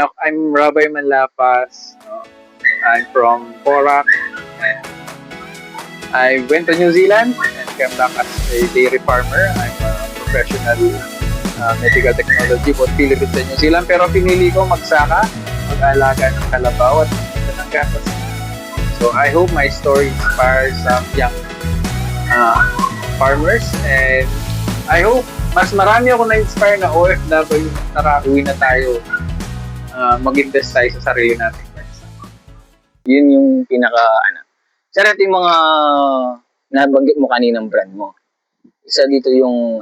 I'm Rabay Manlapas. I'm from Porac, and I went to New Zealand and came back as a dairy farmer. I'm a professional medical technology, both Philippines and New Zealand. Pero pinili ko magsaka, mag-alaga ng kalabaw at ng gatas. So I hope my story inspires some young farmers, and I hope mas marami ako na-inspire na OFW nakauwi na tayo, mag-invest tayo sa sarili natin. Yun yung Sir, ito yung mga nabanggit mo kaninang brand mo. Isa dito yung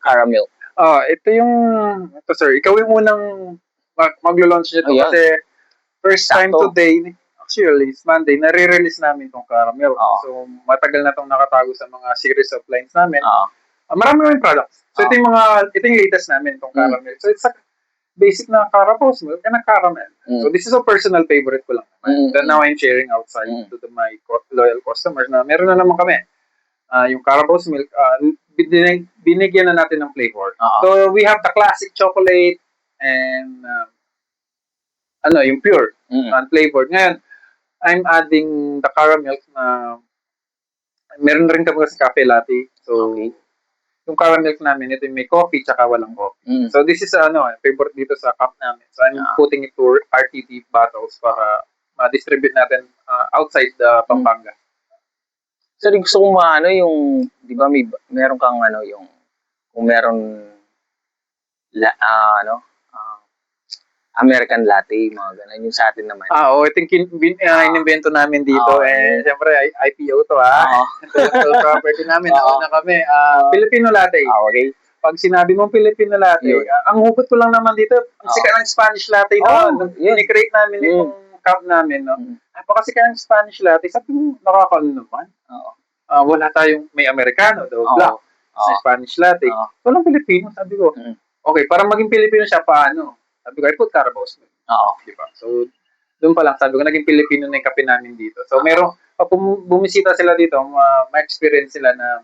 caramel. Ito sir, ikaw yung unang maglo-launch nito kasi first time today, actually it's Monday, nare-release namin tong caramel. So matagal na tong nakatago sa mga series of lines namin. Marami products. So ito yung latest namin tong caramel. So it's a basic na Carapos milk and a caramel. So this is a personal favorite ko lang naman. Then now I'm sharing outside to my loyal customers na meron na naman kami. Yung Carapos milk, binigyan na natin ng flavor. So we have the classic chocolate and yung pure, unflavored. Ngayon, I'm adding the caramel na meron rin kami sa cafe latte. So yung caramel namin, ito yung may coffee tsaka walang coffee. So this is favorite dito sa cup namin. So I'm putting it to RTD bottles para ma-distribute natin outside the Pampanga. So gusto kong yung, di ba meron kang yung, kung meron American latte, mga ganun. Yung sa atin naman. Ito yung inimbento namin dito. Siyempre, IPO to Intellectual property namin. Nauna kami. Filipino latte. Okay. Pag sinabi mong Filipino latte, ang hugot ko lang naman dito, sikat ng Spanish latte Ini-create namin itong cup namin. Napakasikat ng Spanish latte. Sabi mo, nakakano naman. Wala tayong may Americano, black. Sa Spanish latte. Walang Filipino, sabi ko. Okay, para maging Filipino siya, paano? Sabi ko, I put Carabos milk. Diba? So, doon pa lang, sabi ko, naging Pilipino na yung kape namin dito. So, pag bumisita sila dito, ma-experience sila na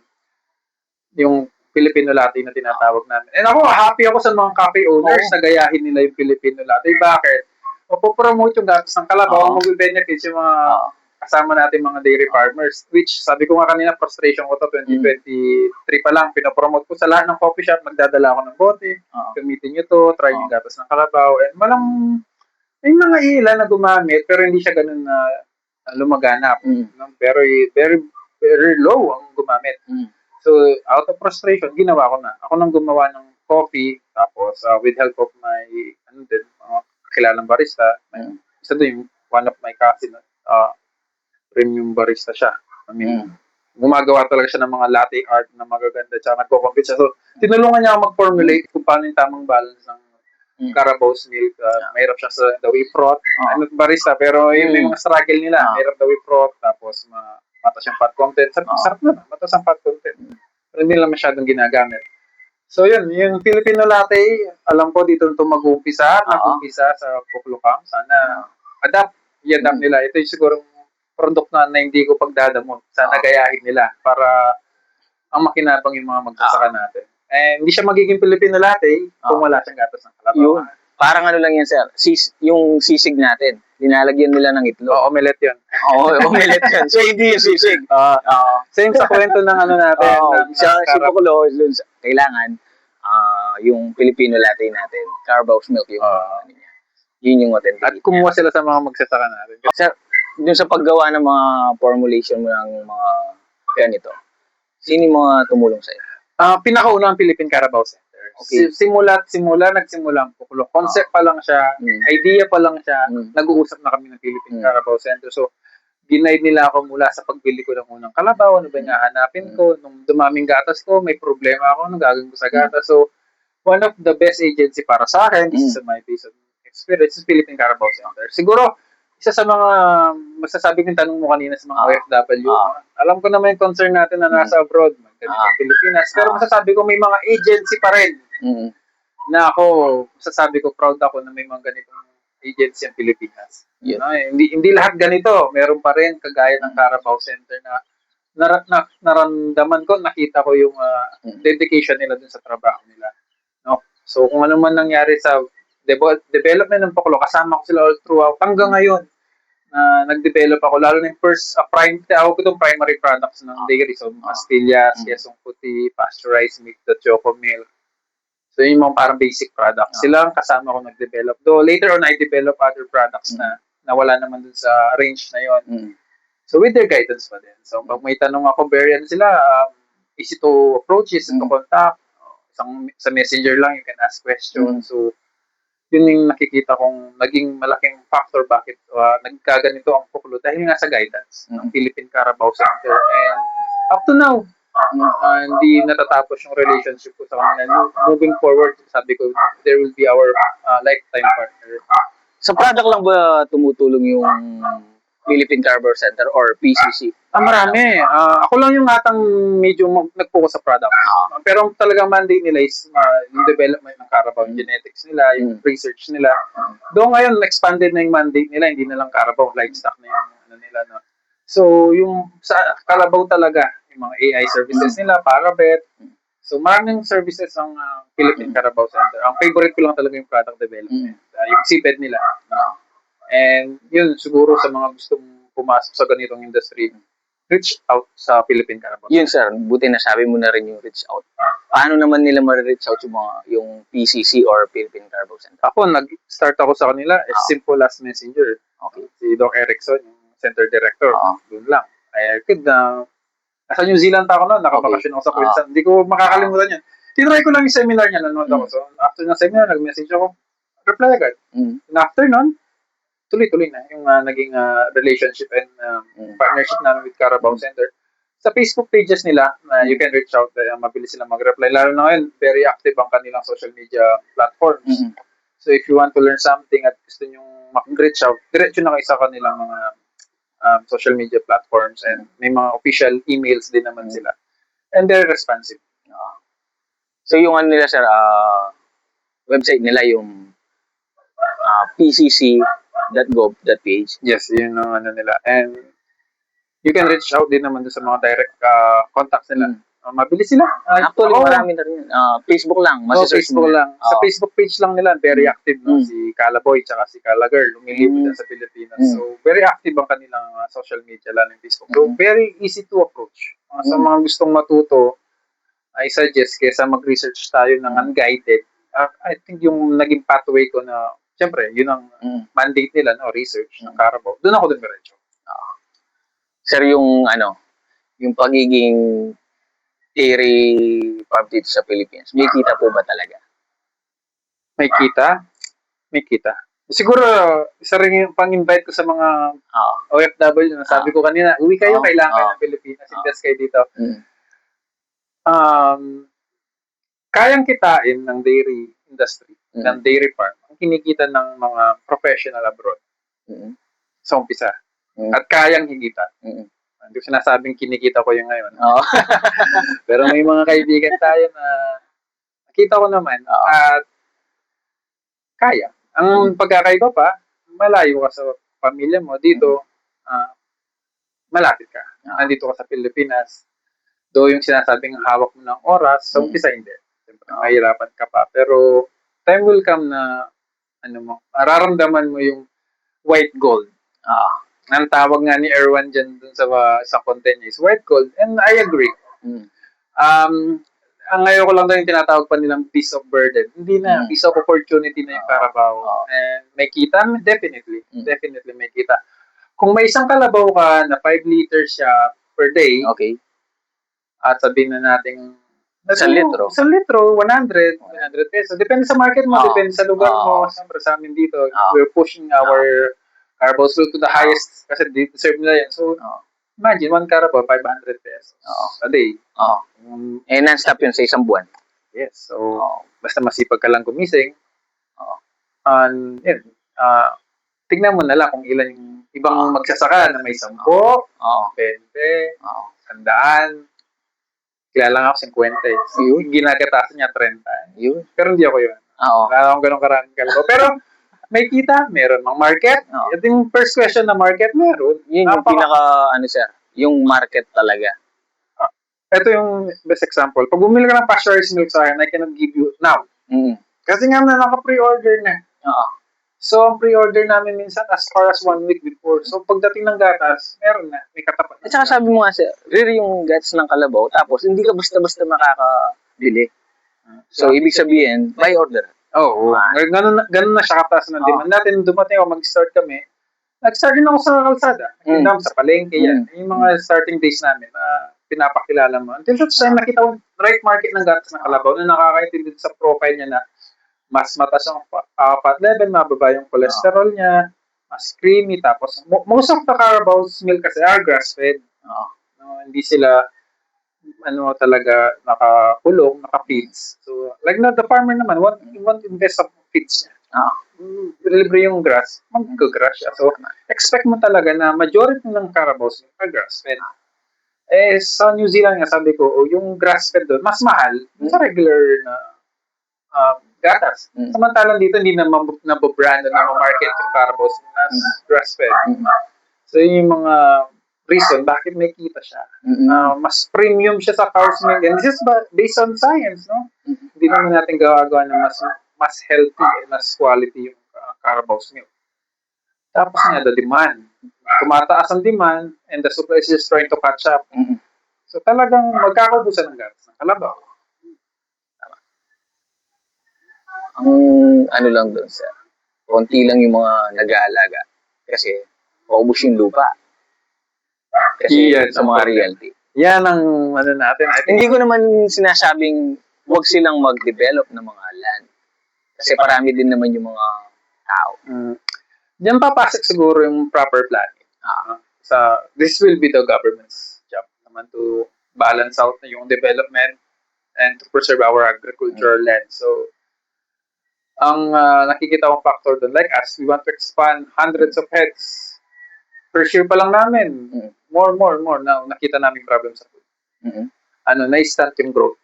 yung Filipino latte na tinatawag namin. And ako, happy ako sa mga cafe owners na gayahin nila yung Filipino latte. Bakit? Mapopromote yung gatas ng kalabaw, mag-benefits yung mga kasama natin mga dairy farmers, which sabi ko nga kanina, frustration ko to 2023 pa lang, pinopromote ko sa lahat ng coffee shop, magdadala ako ng bote, gamitin nyo to, try yung gatas ng kalabaw, and may mga ilan na gumamit, pero hindi siya ganun na lumaganap. Very, very, very low ang gumamit. So, out of frustration, ginawa ko na. Ako nang gumawa ng coffee, tapos with help of my, kakilalang barista, isa doon, one of my cousin, premium barista siya. I mean, gumagawa talaga siya ng mga latte art na magaganda siya. Nagko-compete siya. So, tinulungan niya ako mag-formulate kung paano yung tamang balance ng Carabos milk. Mahirap siya sa the way froth. Barista, pero yung mga struggle nila. Mahirap the way froth, tapos matas yung fat content. Sarap na, matas ang fat content. Pero hindi lang masyadong ginagamit. So, yun. Yung Filipino latte, alam ko dito ito mag-uumpisa. Nag-uumpisa sa Kuklukam. Sana i-adapt nila. Ito yung siguro product na hindi ko pagdadamot. Sana gayahin nila para ang makinabang yung mga magsasaka natin. And hindi siya magiging Filipino latte kung wala siyang gatas ng kalabaw. Parang lang yan, sir. Yung sisig natin, linalagyan nila ng itlog. Omelette yun. Omelette yun. So, hindi yung sisig. Same sa kwento ng natin. Sa Sipokulo, kailangan yung Filipino latte natin, Carabos milk yung yun yung authentic. At kumuha sila sa mga magsasaka natin. Sir, dun sa paggawa ng mga formulation mo ng mga ganito, sino yung mga tumulong sa'yo? Pinakauna ang Philippine Carabao Center. Okay. Nagsimula ang Kukulok. Concept pa lang siya, idea pa lang siya, nag-uusap na kami ng Philippine Carabao Center. So, ginaid nila ako mula sa pagbili ko ng unang kalabaw, ano ba yung hahanapin ko, nung dumaming gatas ko, may problema ako, nung gagawin ko sa gatas. So, one of the best agency para sa akin, this is my piece of experience, is Philippine Carabao Center. Siguro, isa sa mga masasabi kong tanong mo kanina sa mga OFW, alam ko naman yung concern natin na nasa abroad, ganitong Pilipinas, pero masasabi ko may mga agency pa rin na ako, masasabi ko proud ako na may mga ganitong agency ang Pilipinas. Hindi lahat ganito, meron pa rin kagaya ng Carabao Center na naramdaman ko, nakita ko yung dedication nila dun sa trabaho nila. No? So kung ano man nangyari sa development ng Pakulo, kasama ko sila all throughout hanggang ngayon. Nag-develop ako, lalo na yung first tawag ko itong primary products ng dairy. So, pastillas, kesong puti, pasteurized milk, the choco milk. So, yung mga parang basic products. Sila ang kasama ko nag-develop. Though, later on, I develop other products na wala naman dun sa range na yon. So, with their guidance pa din. So, pag may tanong ako, very sila, easy to approach, easy to contact. Sa messenger lang, you can ask questions. So, yun yung nakikita kong naging malaking factor bakit nagkaganito ang Pakulo dahil nga sa guidance ng Philippine Carabao Center. And up to now, hindi natatapos yung relationship ko sa kanila. Moving forward, sabi ko, there will be our lifetime partner. Sa product lang ba tumutulong yung Philippine Carabao Center or PCC? Marami. Ako lang yung atang medyo nag-focus sa product. Pero talagang mandate nila is yung development ng Carabao, genetics nila, yung research nila. Doon ngayon, expanded na yung mandate nila, hindi na lang Carabao, livestock na yung ano nila. No? So, yung sa Carabao talaga, yung mga AI services nila, Parabet. So, maraming services ang Philippine Carabao Center. Ang favorite ko lang talaga yung product development. Yung seabed nila. And yun, siguro sa mga gustong pumasok sa ganitong industry, reach out sa Philippine Carabao. Yun sir, buti na sabi mo na rin yung reach out. Paano naman nila ma-reach out yung PCC or Philippine Carabao Center? Ako, nag-start ako sa kanila as simple as messenger. Okay. Si Doc Erickson, yung center director. Doon lang. I could nasa New Zealand ako noon, nakabakasyon ako sa Queensland. Hindi ko makakalimutan yan. Tinry ko lang yung seminar niya, nanood ako. So, after ng seminar, nag-message ako, reply agad. And after nun, tuloy-tuloy na yung naging relationship and partnership namin with Carabao Center. Sa Facebook pages nila, you can reach out, mabilis sila mag-reply. Lalo na ngayon, very active ang kanilang social media platforms. So if you want to learn something at gusto nyo mag-reach out, diretso na kayo sa kanilang mga social media platforms and may mga official emails din naman sila. And they're responsive. So yung ano nila sir, website nila yung pcc.gov.ph. Yes, yun ang ano nila. And you can reach out din naman sa mga direct contacts nila. Mabilis sila. Actually, marami na rin. Facebook lang. Facebook lang. Sa Facebook page lang nila, very active. No? Si Calaboy tsaka si Calagirl, lumilipad sa Pilipinas. So, very active ang kanilang social media, lalo yung Facebook. So, very easy to approach. Sa mga gustong matuto, I suggest kesa mag-research tayo ng unguided. I think yung naging pathway ko na, siyempre, yun ang mandate nila, no? Research ng Carabao. Doon ako dumiretso. Sir, yung pagiging dairy farm dito sa Philippines, may kita po ba talaga? May kita? May kita. Siguro, isa rin yung pang-invite ko sa mga OFW na sabi ko kanina, uwi kayo, kailangan ng Pilipinas, invest kayo dito. Kayang kitain ng dairy industry, ng dairy farm, ang kinikita ng mga professional abroad sa umpisa. At kayang higitan. Hindi ko sinasabing kinikita ko yung ngayon. Pero may mga kaibigan tayo na nakita ko naman at kaya. Ang pagkakaiba pa, malayo ka sa pamilya mo. Dito, malapit ka. Nandito ka sa Pilipinas. Though yung sinasabing hawak mo ng oras, sa umpisa hindi. Siyempre, mahirapan ka pa. Pero time will come na mararamdaman mo yung white gold. Ang tawag nga ni Erwan dyan dun sa content niya is white gold. And I agree. Ang ngayon ko lang daw yung tinatawag pa nilang piece of burden. Hindi na. Piece of opportunity na yung Carabao. And may kita? Definitely. Definitely may kita. Kung may isang kalabaw ka na 5 liters siya per day, at sabihin na natin, 1 litro. 1 litro, 100 pesos. Depende sa market mo, depende sa lugar mo. Siyempre sa amin dito, we're pushing our Carabao to the highest kasi deserve nila yan. So, imagine, 1 Carabao, 500 pesos a day. Non-stop yun sa isang buwan. Yes. So, basta masipag ka lang gumising. And, yun, tignan mo na lang kung ilan yung ibang magsasaka na may 10, 20, 100. Kilala nga ako 50. Yung ginagatasan niya 30. Pero hindi ako yun. Wala akong ganun karaming Carabao. Pero, may kita, meron mang market. Ito yung first question na market, meron. Yun yung sir, yung market talaga. Ito yung best example. Pag bumili ka ng pasteurized milk sa akin, I cannot give you now. Kasi nga na naka-pre-order na. Oo. So, ang pre-order namin minsan as far as 1 week before. So, pagdating ng gatas, meron na. May katapat At saka sabi mo nga, sir, rare yung guts ng kalabaw, tapos hindi ka basta-basta makakabili. So, ibig sabihin, by order. Oo. Ganun na siya kataas ng demand. Natin dumating ako, mag-start kami. Nag-start din ako sa kalsada. Nagtinda ako sa palengke yan. Yung mga starting days namin na pinapakilala mo. Until that time, nakita ko right market ng gatas ng kalabaw na nakakaintindi sa profile niya na mas mataas yung fat level, mababa yung cholesterol niya, mas creamy. Tapos, most of the Carabao's milk kasi are grass-fed. No, hindi sila talaga nakakulong, naka-feeds. So, like na the farmer naman, want invest sa feeds niya. Libre yung grass, mag-grass siya. So, expect mo talaga na majority ng Carabao's are grass-fed. Sa New Zealand nga, sabi ko, yung grass-fed doon, mas mahal sa regular na gatas. Samantalang dito, hindi na nabobrand na market yung Carabao's as grass-fed. So, yun yung mga reason bakit may kita siya. Mas premium siya sa cow's milk. And this is based on science, no? Hindi naman natin gawa na mas healthy, mas quality yung Carabao's milk. Tapos nga, the demand. Tumataas ang demand and the supply is just trying to catch up. So, talagang magkakaubusan ng gatas ng kalabaw. Ang ano lang doon, sir, konti lang yung mga nag-aalaga. Kasi, maubos yung lupa. Kasi sa mga realty. Yan ang natin. Hindi ko naman sinasabing huwag silang mag-develop ng mga land. Kasi parami din naman yung mga tao. Diyan papasok siguro yung proper planning. This will be the government's job naman to balance out na yung development and to preserve our agricultural land. So, ang nakikita kong factor doon, like us, we want to expand hundreds of heads. First year pa lang namin, more. Now, nakita namin problem sa food. Na-stunt yung growth.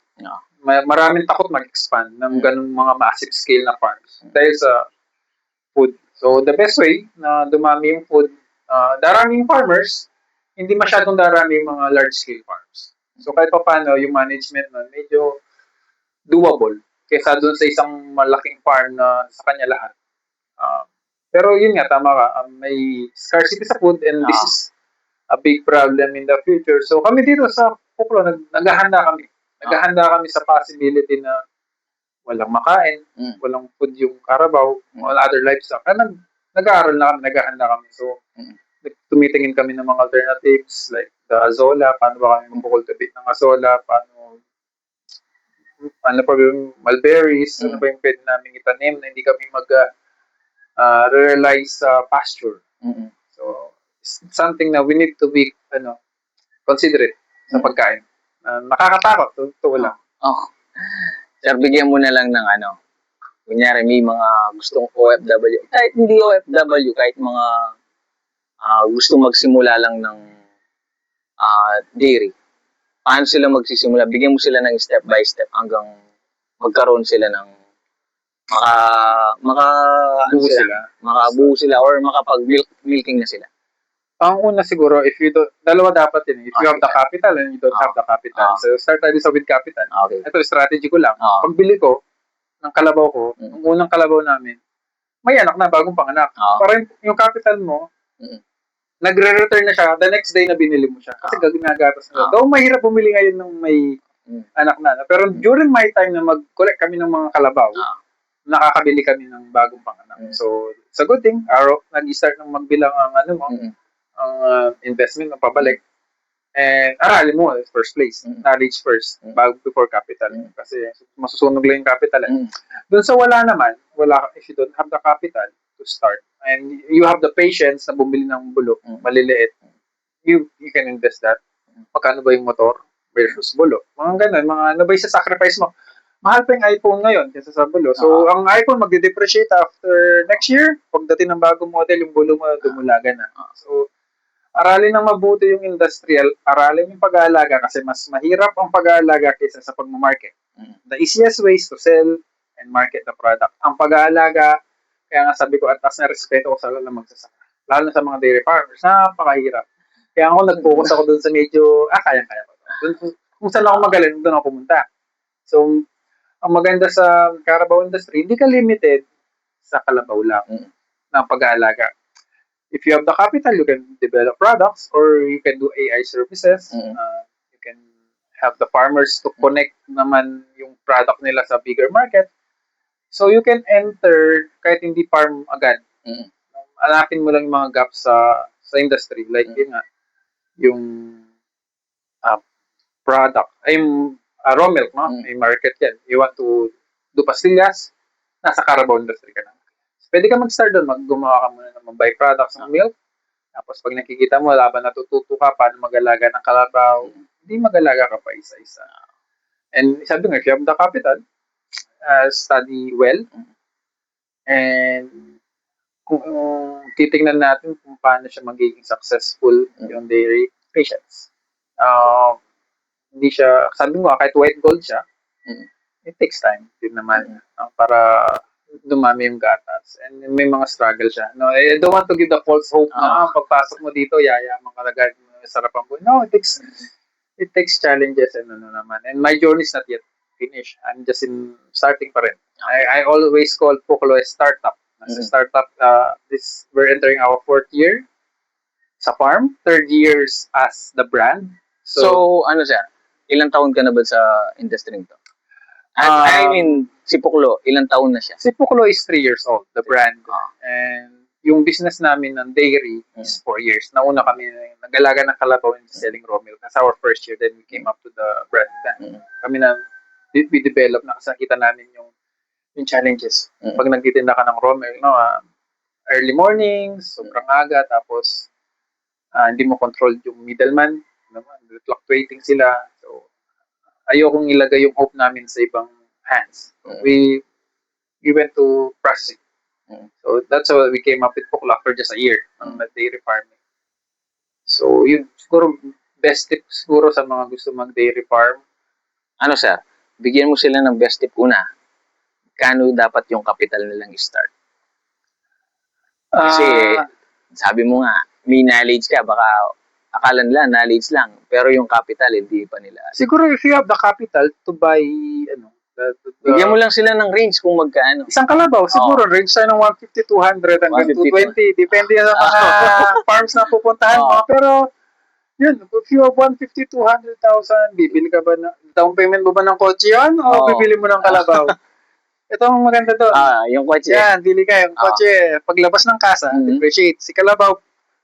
Maraming takot mag-expand ng ganung mga massive scale na farms dahil sa food. So, the best way na dumami yung food, daraming farmers, hindi masyadong darami yung mga large-scale farms. So, kahit pa paano, yung management nun, medyo doable kaysa doon sa isang malaking farm na sa kanya lahat. Pero yun nga, tama ka, may scarcity sa food and this is a big problem in the future. So, kami dito sa Puklo, naghahanda kami. Naghahanda kami sa possibility na walang makain, walang food yung Carabao, all other livestock. Nag-aaral na kami, naghahanda kami. So, tumitingin kami ng mga alternatives like the azola, paano ba kami mag-cultivate ng azola, ano pa yung mulberries, ano ba yung pwede namin itanim na hindi kami rely sa pasture. So, it's something na we need to be considerate sa pagkain. Nakakatakot, totoo lang. Sir, bigyan mo na lang ng kunyari may mga gustong OFW, kahit hindi OFW, kahit mga gustong magsimula lang ng dairy. Paano sila magsisimula? Bigyan mo sila ng step by step hanggang magkaroon sila ng makabuo sila or makapag-milking na sila. Ang una siguro, dalawa dapat yun. If you have the capital and you don't have the capital. So, start tayo sa with capital. Ito, strategy ko lang. Pagbili ko ng kalabaw ko, ang unang kalabaw namin, may anak na, bagong panganak. Para yung capital mo, nagre-return na siya the next day na binili mo siya. Kasi ginagatas na. Though mahirap bumili ngayon nung may anak na. Pero during my time na mag-collect kami ng mga kalabaw, nakakabili kami ng bagong panganak. So, it's a good thing. Nag-start ng magbilang ang ang investment ng pabalik. And aralin mo, first place. Knowledge first, before capital. Kasi masusunog lang yung capital. Doon sa wala naman, if you don't have the capital to start, and you have the patience na bumili ng bulok, maliliit, you can invest that. Magkano ba yung motor versus bulok? Mga ganun, ano ba yung sacrifice mo? Mahal pa yung iPhone ngayon kaysa sa bulo. So, ang iPhone magde-depreciate after next year. Pagdating ng bagong model, yung bulo mo dumulagan na. So, aralin ng mabuti yung industrial, aralin yung pag-aalaga kasi mas mahirap ang pag-aalaga kaysa sa pag-market. The easiest ways to sell and market the product. Ang pag-aalaga, kaya nga sabi ko, at taas na respeto ko sa lahat ng magsasaka. Lalo na sa mga dairy farmers, napakahirap. Kaya ako nag-focus ako dun sa medyo, kaya-kaya ko. Kung saan ako magaling, doon ako pumunta. So, ang maganda sa Carabao industry, hindi ka limited sa kalabaw lang Mm. ng pag-aalaga. If you have the capital, you can develop products or you can do AI services. Mm. You can have the farmers to connect naman yung product nila sa bigger market. So you can enter kahit hindi farm agad. Mm. Hanapin mo lang yung mga gaps sa industry. Like yun nga, yung product, ay yung raw milk, no? May market yan. You want to do pastillas, nasa Carabao industry ka na. Pwede ka mag-start doon, gumawa ka muna ng buy products ng milk. Tapos pag nakikita mo, laban natututo ka, paano mag-alaga ng kalabaw, hindi mag-alaga ka pa isa-isa. And sabi nga, if you have the capital, study well, and kung titingnan natin kung paano siya magiging successful yung dairy, patience. Hindi siya, sabi mo, kahit white gold siya, it takes time din naman para dumami yung gatas. And may mga struggle siya. No, I don't want to give the false hope na pagpasok mo dito, yayaman ka agad, sarap ang buhay. No, it takes challenges and ano naman. And my journey is not yet finished. I'm just in starting pa rin. I always call Puklo a startup. As a startup, we're entering our 4th year sa farm, 3rd years as the brand. So ano siya? Ilang taon ka na ba sa industry nito? I mean, si Puklo, ilang taon na siya? Si Puklo is 3 years old, the brand. And yung business namin ng dairy is 4 years. Nauna kami, nag-alaga ng kalabaw and selling raw milk. That's our first year. Then we came up to the brand. Kami na, we develop na kasi nakita namin yung challenges. Pag nagtitinda ka ng raw milk, no, early mornings, sobrang aga, tapos hindi mo control yung middleman. Fluctuating sila. So, ayokong ilagay yung hope namin sa ibang hands. We went to processing. So that's how we came up with Puklo for just a year on dairy farming. So yun, siguro best tip siguro sa mga gusto mag-dairy farm. Ano sir, bigyan mo sila ng best tip una. Kano dapat yung capital nilang i-start? Kasi sabi mo nga, may knowledge ka, baka akala nila knowledge lang, pero yung capital hindi pa nila. Siguro if you have the capital to buy bigyan mo lang sila ng range kung magkano. Isang kalabaw, siguro range tayo ng 150, 200 hanggang 220. Depende sa mga farms na pupuntahan mo. Pero yun, if you have 150, 200,000, bibili ka ba na, down payment mo ba ng kotse yan? O bibili mo ng kalabaw? Ito ang maganda doon. Yung kotse. Yan, bili ka yung kotse. Paglabas ng kasa, depreciate. Si kalabaw,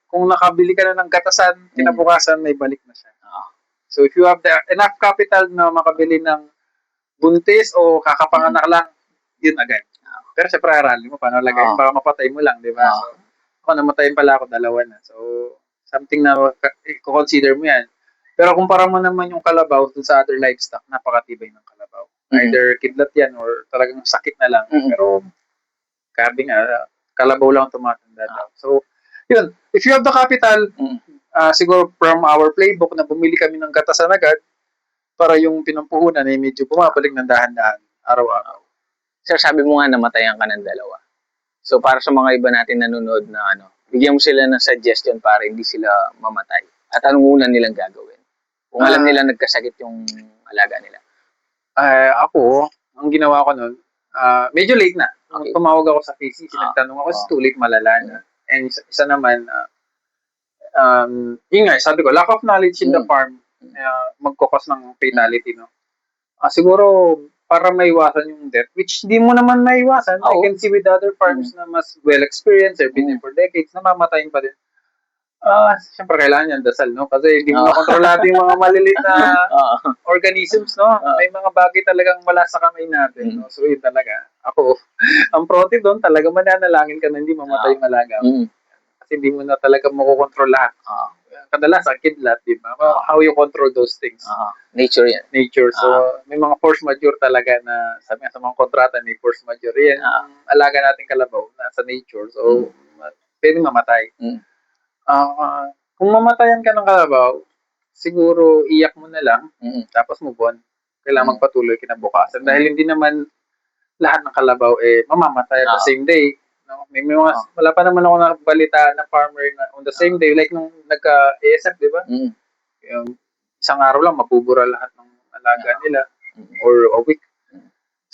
kung nakabili ka na ng gatasan, kinabukasan, may balik na siya. So if you have enough capital na makabili ng buntis o kakapanganak lang, yun agad. Pero syempre aralin mo, paano lagay, baka mapatay mo lang, di ba? So, ako namatayin pala ako, 2 na. So, something na i-consider mo yan. Pero kumpara mo naman yung kalabaw dun sa other livestock, napakatibay ng kalabaw. Either kidlat yan or talagang sakit na lang. Pero, kabi nga, kalabaw lang tumatanda daw. So, yun, if you have the capital, siguro from our playbook na bumili kami ng gatasan agad, para yung pinampuhunan ay medyo bumabalik ng dahan-dahan, araw-araw. Sir, sabi mo nga namatayan ka ng 2. So, para sa mga iba natin nanonood na bigyan mo sila ng suggestion para hindi sila mamatay. At anong una nilang gagawin? Kung alam nila nagkasakit yung alaga nila. Ako, ang ginawa ko nun, medyo late na. Okay. Tumawag ako sa PCC, nagtanong ako, too late, malala na. And isa naman, yun nga, sabi ko, lack of knowledge in the farm, magkukos ng fatality, no? Siguro, para maiwasan yung death, which hindi mo naman maiwasan. I can see with other farms na mas well-experienced, they've been there for decades, namamatayin pa din. Siyempre, kailangan yan dasal, no? Kasi hindi mo nakontrolado yung mga maliliit na organisms, no? May mga bagay talagang wala sa kamay natin, no? So, yun talaga. Ako, ang protein doon, talaga mananalangin ka na hindi mamatay yung alaga. Kasi hindi mo na talaga makokontrol lahat. Kadalasan, kidlat, di ba? How you control those things. Nature yan. Nature. So, may mga force majeure talaga na, sabi nga sa mga kontrata, may force majeure. Yan, alaga natin kalabaw, nasa nature. So, pwede mamatay. Kung mamatayan ka ng kalabaw, siguro iyak mo na lang, tapos move on. Kailangan magpatuloy kinabukasan. Dahil hindi naman lahat ng kalabaw mamamatay at the same day. No? May mga, wala pa naman ako nabalita na farmer na on the same day, like nung nagka-ASF, di ba? Isang araw lang, mabubura lahat ng alaga nila or a week.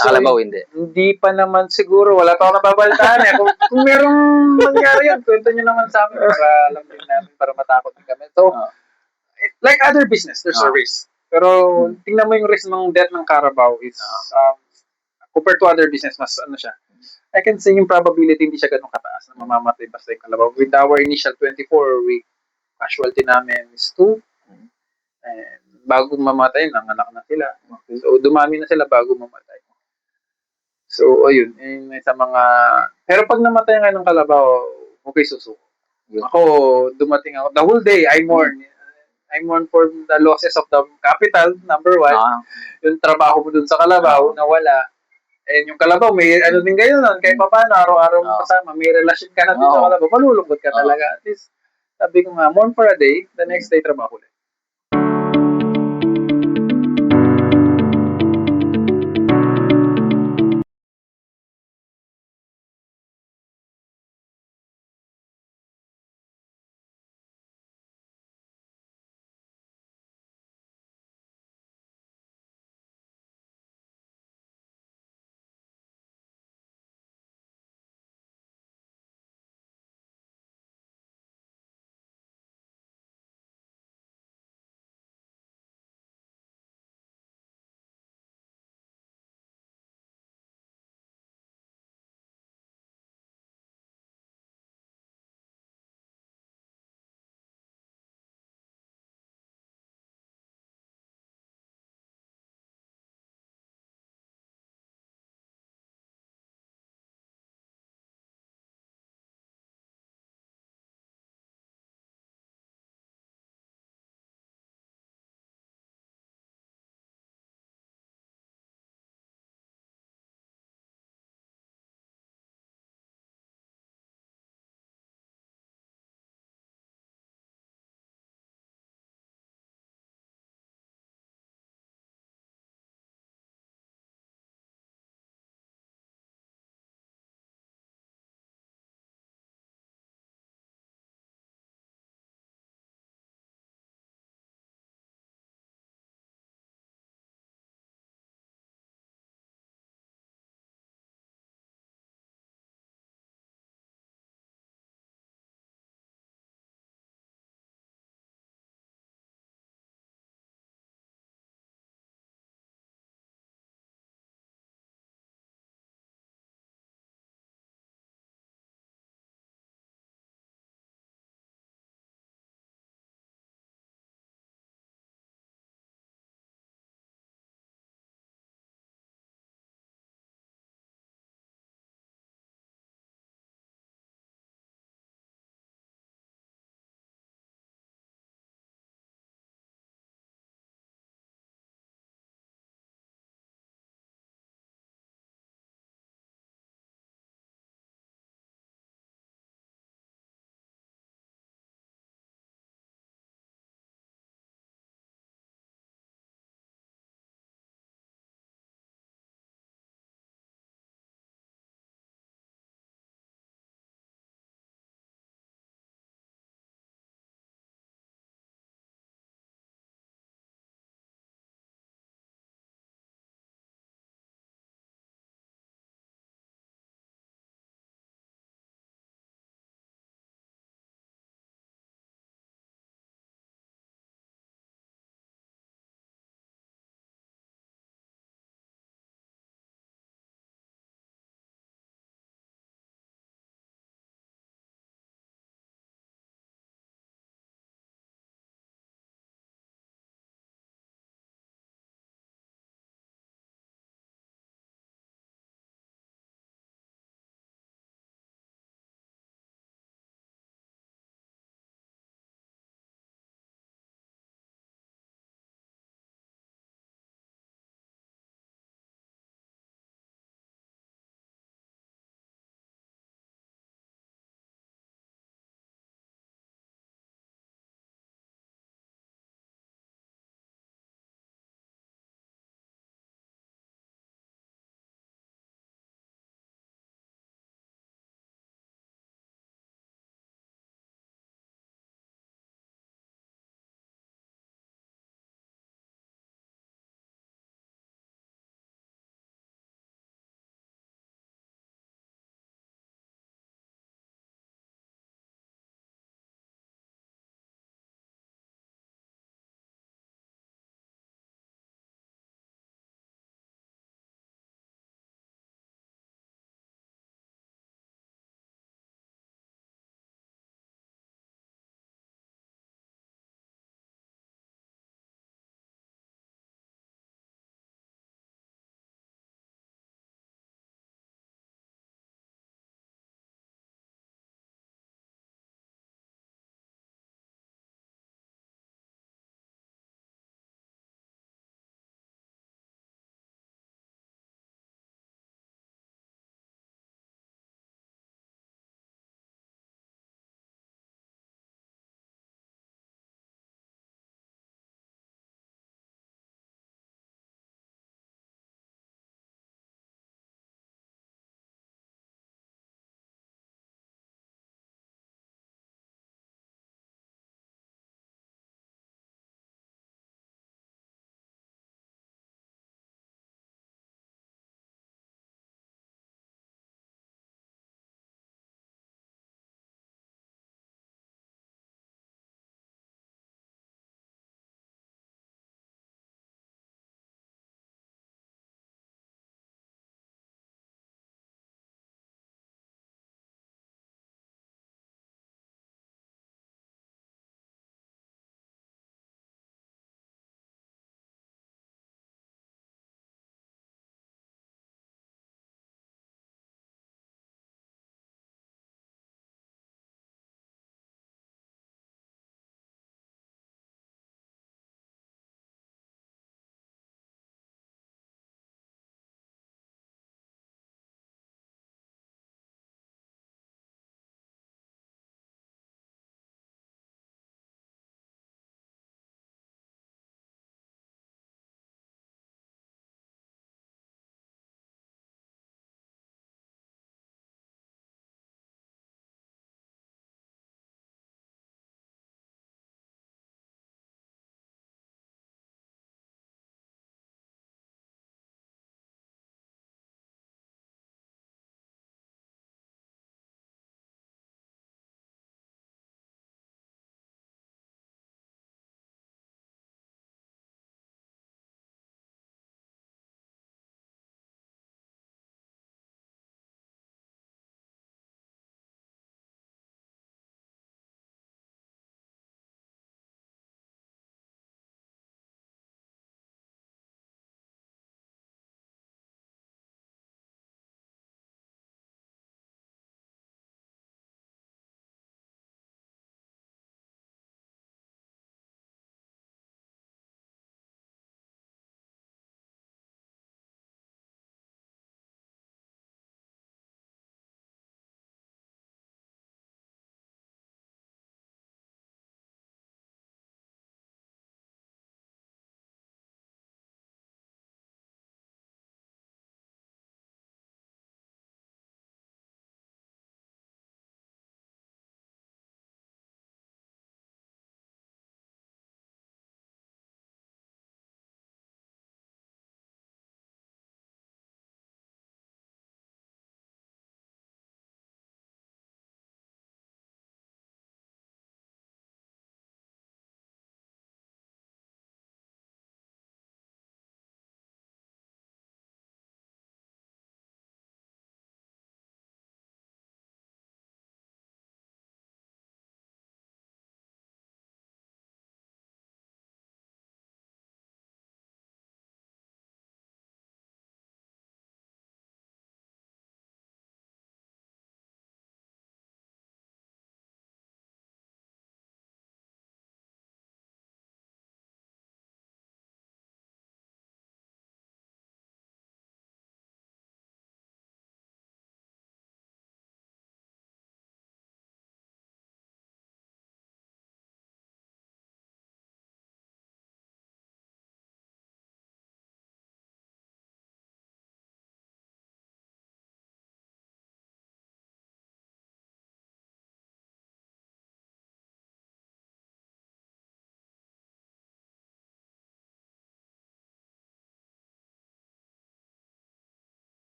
Sa Kalabaw, hindi. Hindi pa naman siguro. Wala pa ako nababaltaan eh. Kung merong nangyari yun, kwento nyo naman sa amin para alam din namin, para matakot din kami. So, Ah. like other business, there's a Ah. risk. Pero tingnan mo yung risk ng death ng Carabao is compared to other business, mas ano siya. I can say yung probability hindi siya ganun kataas na mamamatay basta yung Carabao. With our initial 24-week casualty namin is 2. And bago mamatay, nanganak na sila. So, dumami na sila bago mamatay. So, ayun. Sa mga... Pero pag namatay nga ng Kalabaw, okay, susuko. Ako, dumating ako. The whole day, I mourn. I mourn for the losses of the capital, number 1. Yung trabaho mo dun sa Kalabaw, nawala. And yung Kalabaw, may ano din kayo nun. Kahit pa paano, araw-araw mo kasama. May relasyon ka na din sa Kalabaw. Malulungkot ka talaga. At least, sabi ko nga, mourn for a day, the next day, trabaho ulit.